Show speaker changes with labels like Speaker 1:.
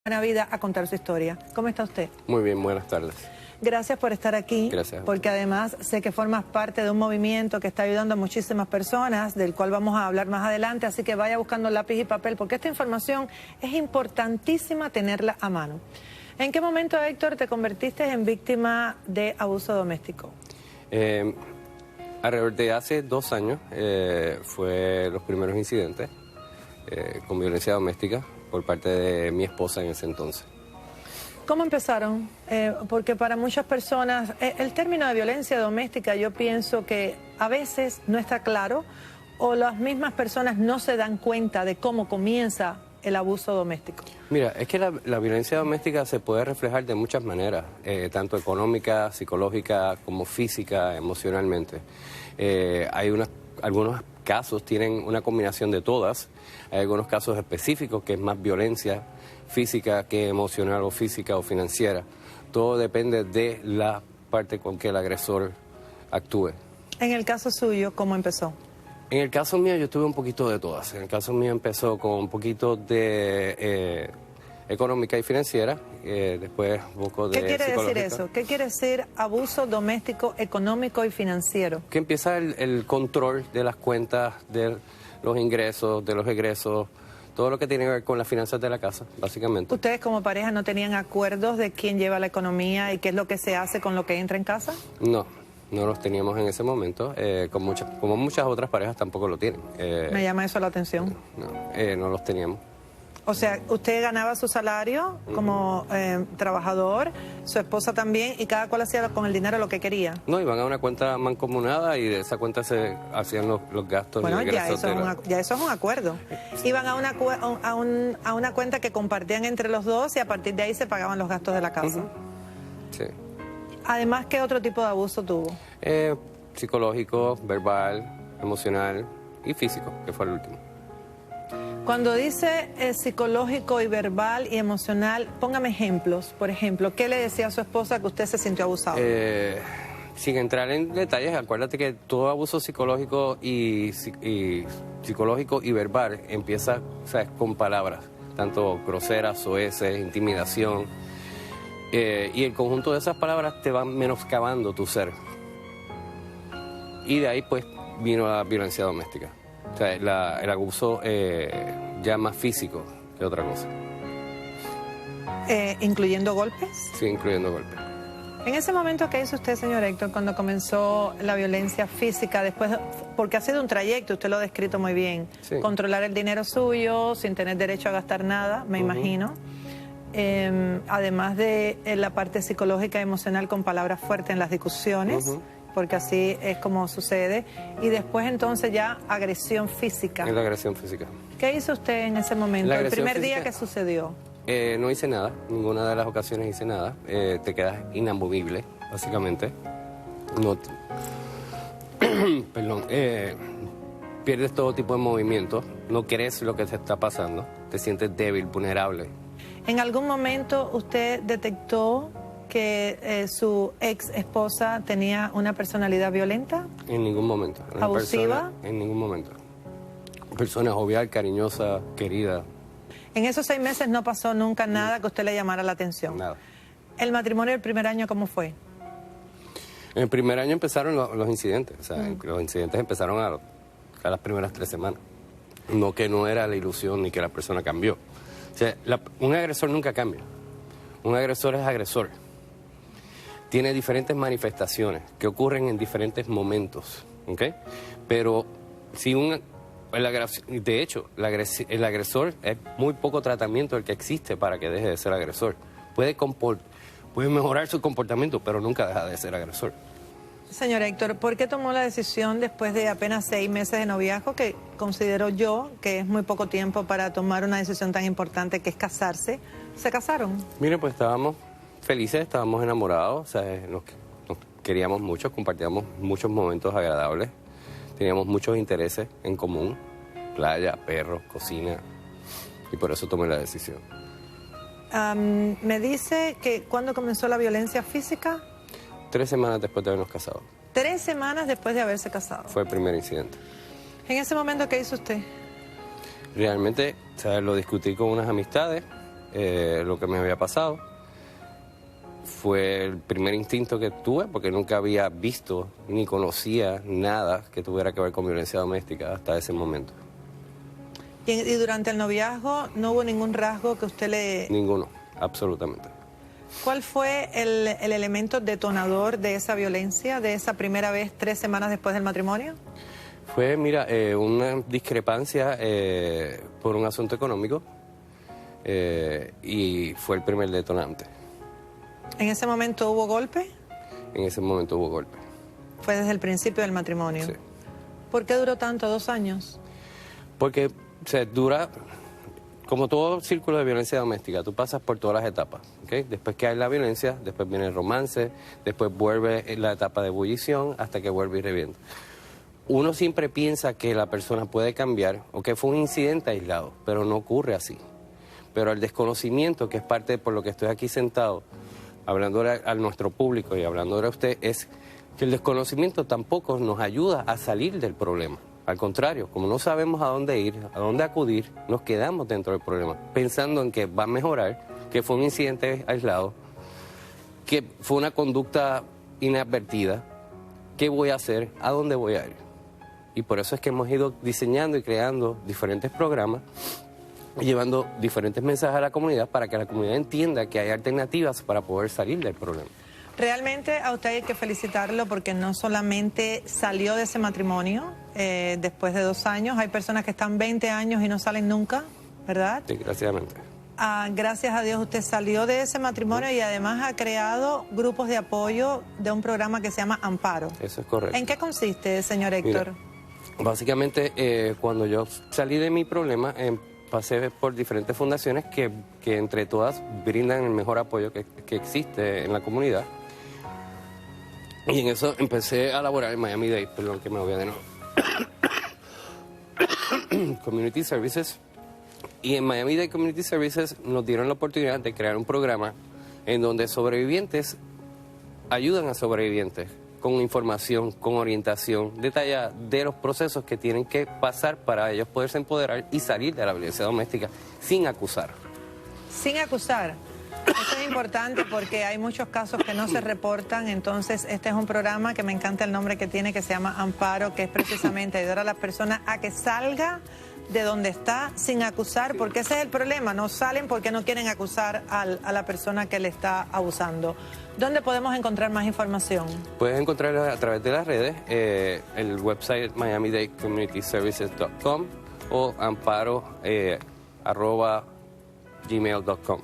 Speaker 1: Buena Vida a contar su historia. ¿Cómo está usted?
Speaker 2: Muy bien, buenas tardes.
Speaker 1: Gracias por estar aquí.
Speaker 2: Gracias.
Speaker 1: Porque además sé que formas parte de un movimiento que está ayudando a muchísimas personas, del cual vamos a hablar más adelante, así que vaya buscando lápiz y papel, porque esta información es importantísima tenerla a mano. ¿En qué momento, Héctor, te convertiste en víctima de abuso doméstico?
Speaker 2: Alrededor de hace 2 años fue los primeros incidentes con violencia doméstica por parte de mi esposa en ese entonces.
Speaker 1: ¿Cómo empezaron? Porque para muchas personas el término de violencia doméstica yo pienso que a veces no está claro o las mismas personas no se dan cuenta de cómo comienza el abuso doméstico.
Speaker 2: Mira, es que la violencia doméstica se puede reflejar de muchas maneras, tanto económica, psicológica, como física, emocionalmente. Algunos casos tienen una combinación de todas. Hay algunos casos específicos que es más violencia física que emocional o física o financiera. Todo depende de la parte con que el agresor actúe.
Speaker 1: En el caso suyo, ¿cómo empezó?
Speaker 2: En el caso mío yo tuve un poquito de todas. En el caso mío empezó con un poquito de económica y financiera, después un poco de
Speaker 1: ¿Qué quiere decir
Speaker 2: psicológica.
Speaker 1: eso? ¿Qué quiere decir abuso doméstico, económico y financiero?
Speaker 2: Que empieza el control de las cuentas, de los ingresos, de los egresos, todo lo que tiene que ver con las finanzas de la casa, básicamente.
Speaker 1: ¿Ustedes como pareja no tenían acuerdos de quién lleva la economía y qué es lo que se hace con lo que entra en casa?
Speaker 2: No los teníamos en ese momento, como muchas otras parejas tampoco lo tienen.
Speaker 1: Me llama eso la atención.
Speaker 2: No los teníamos.
Speaker 1: O sea, usted ganaba su salario como trabajador, su esposa también, y cada cual hacía con el dinero lo que quería.
Speaker 2: No, iban a una cuenta mancomunada y de esa cuenta se hacían los gastos.
Speaker 1: Bueno,
Speaker 2: y ingresos
Speaker 1: ya eso es un acuerdo. Iban a una cuenta que compartían entre los dos y a partir de ahí se pagaban los gastos de la casa.
Speaker 2: Sí.
Speaker 1: Además, ¿qué otro tipo de abuso tuvo?
Speaker 2: Psicológico, verbal, emocional y físico, que fue el último.
Speaker 1: Cuando dice psicológico y verbal y emocional, póngame ejemplos. Por ejemplo, ¿qué le decía a su esposa que usted se sintió abusado?
Speaker 2: Sin entrar en detalles, acuérdate que todo abuso psicológico y verbal empieza, ¿sabes?, con palabras, tanto groseras, soeces, intimidación. Y el conjunto de esas palabras te van menoscabando tu ser. Y de ahí, pues, vino la violencia doméstica. O sea, el abuso ya más físico que otra cosa.
Speaker 1: ¿Incluyendo golpes?
Speaker 2: Sí, incluyendo golpes.
Speaker 1: En ese momento, ¿qué hizo usted, señor Héctor, cuando comenzó la violencia física? Después, porque ha sido un trayecto, usted lo ha descrito muy bien.
Speaker 2: Sí.
Speaker 1: Controlar el dinero suyo, sin tener derecho a gastar nada, me imagino. Además de la parte psicológica y emocional con palabras fuertes en las discusiones, porque así es como sucede. Y después entonces ya agresión física.
Speaker 2: Es la agresión física.
Speaker 1: ¿Qué hizo usted en ese momento, el primer día que sucedió?
Speaker 2: No hice nada, ninguna de las ocasiones hice nada. Te quedas inamovible, básicamente. Perdón. Pierdes todo tipo de movimiento, no crees lo que te está pasando, te sientes débil, vulnerable.
Speaker 1: ¿En algún momento usted detectó que su ex esposa tenía una personalidad violenta?
Speaker 2: En ningún momento.
Speaker 1: ¿Abusiva?
Speaker 2: En ningún momento. Persona jovial, cariñosa, querida.
Speaker 1: En esos 6 meses no pasó nunca nada que a usted le llamara la atención.
Speaker 2: Nada.
Speaker 1: ¿El matrimonio del primer año cómo fue?
Speaker 2: En el primer año empezaron los incidentes. O sea, los incidentes empezaron a las primeras 3 semanas. No que no era la ilusión ni que la persona cambió. O sea, un agresor nunca cambia. Un agresor es agresor. Tiene diferentes manifestaciones que ocurren en diferentes momentos, ¿ok? Pero si de hecho, el agresor es muy poco tratamiento el que existe para que deje de ser agresor. Puede mejorar su comportamiento, pero nunca deja de ser agresor.
Speaker 1: Señor Héctor, ¿por qué tomó la decisión después de apenas 6 meses de noviazgo, que considero yo que es muy poco tiempo para tomar una decisión tan importante que es casarse? ¿Se casaron?
Speaker 2: Mire, pues estábamos felices, estábamos enamorados, o sea, nos queríamos mucho, compartíamos muchos momentos agradables, teníamos muchos intereses en común, playa, perros, cocina, y por eso tomé la decisión.
Speaker 1: Me dice que ¿cuándo comenzó la violencia física?
Speaker 2: 3 semanas después de habernos casado.
Speaker 1: 3 semanas después de haberse casado.
Speaker 2: Fue el primer incidente.
Speaker 1: En ese momento, ¿qué hizo usted?
Speaker 2: Realmente, ¿sabes?, lo discutí con unas amistades lo que me había pasado. Fue el primer instinto que tuve porque nunca había visto ni conocía nada que tuviera que ver con violencia doméstica hasta ese momento.
Speaker 1: Y durante el noviazgo no hubo ningún rasgo que usted le...
Speaker 2: Ninguno, absolutamente.
Speaker 1: ¿Cuál fue el elemento detonador de esa violencia, de esa primera vez 3 semanas después del matrimonio?
Speaker 2: Fue, mira, una discrepancia por un asunto económico y fue el primer detonante.
Speaker 1: ¿En ese momento hubo golpe?
Speaker 2: En ese momento hubo golpe.
Speaker 1: Fue desde el principio del matrimonio.
Speaker 2: Sí.
Speaker 1: ¿Por qué duró tanto, 2 años?
Speaker 2: Porque se dura, como todo círculo de violencia doméstica, tú pasas por todas las etapas, ¿okay? Después que hay la violencia, después viene el romance, después vuelve la etapa de ebullición hasta que vuelve y revienta. Uno siempre piensa que la persona puede cambiar o que fue un incidente aislado, pero no ocurre así. Pero el desconocimiento, que es parte de por lo que estoy aquí sentado, hablando a nuestro público y hablando a usted, es que el desconocimiento tampoco nos ayuda a salir del problema. Al contrario, como no sabemos a dónde ir, a dónde acudir, nos quedamos dentro del problema, pensando en que va a mejorar, que fue un incidente aislado, que fue una conducta inadvertida, qué voy a hacer, a dónde voy a ir. Y por eso es que hemos ido diseñando y creando diferentes programas, llevando diferentes mensajes a la comunidad para que la comunidad entienda que hay alternativas para poder salir del problema.
Speaker 1: Realmente a usted hay que felicitarlo porque no solamente salió de ese matrimonio después de 2 años, hay personas que están 20 años y no salen nunca, ¿verdad?
Speaker 2: Desgraciadamente.
Speaker 1: Gracias a Dios usted salió de ese matrimonio y además ha creado grupos de apoyo de un programa que se llama Amparo.
Speaker 2: Eso es correcto.
Speaker 1: ¿En qué consiste, señor Héctor?
Speaker 2: Mira, básicamente, cuando yo salí de mi problema, pasé por diferentes fundaciones que entre todas brindan el mejor apoyo que existe en la comunidad. Y en eso empecé a laborar en Miami-Dade, perdón que me voy a de nuevo. Community Services. Y en Miami-Dade Community Services nos dieron la oportunidad de crear un programa en donde sobrevivientes ayudan a sobrevivientes con información, con orientación detallada de los procesos que tienen que pasar para ellos poderse empoderar y salir de la violencia doméstica sin acusar.
Speaker 1: Sin acusar. Eso es importante porque hay muchos casos que no se reportan, entonces este es un programa que me encanta el nombre que tiene, que se llama Amparo, que es precisamente ayudar a las personas a que salga de donde está sin acusar, porque ese es el problema, no salen porque no quieren acusar a la persona que le está abusando. ¿Dónde podemos encontrar más información? Puedes
Speaker 2: encontrarlo a través de las redes, el website miamidadeCommunityServices.com o amparo@gmail.com.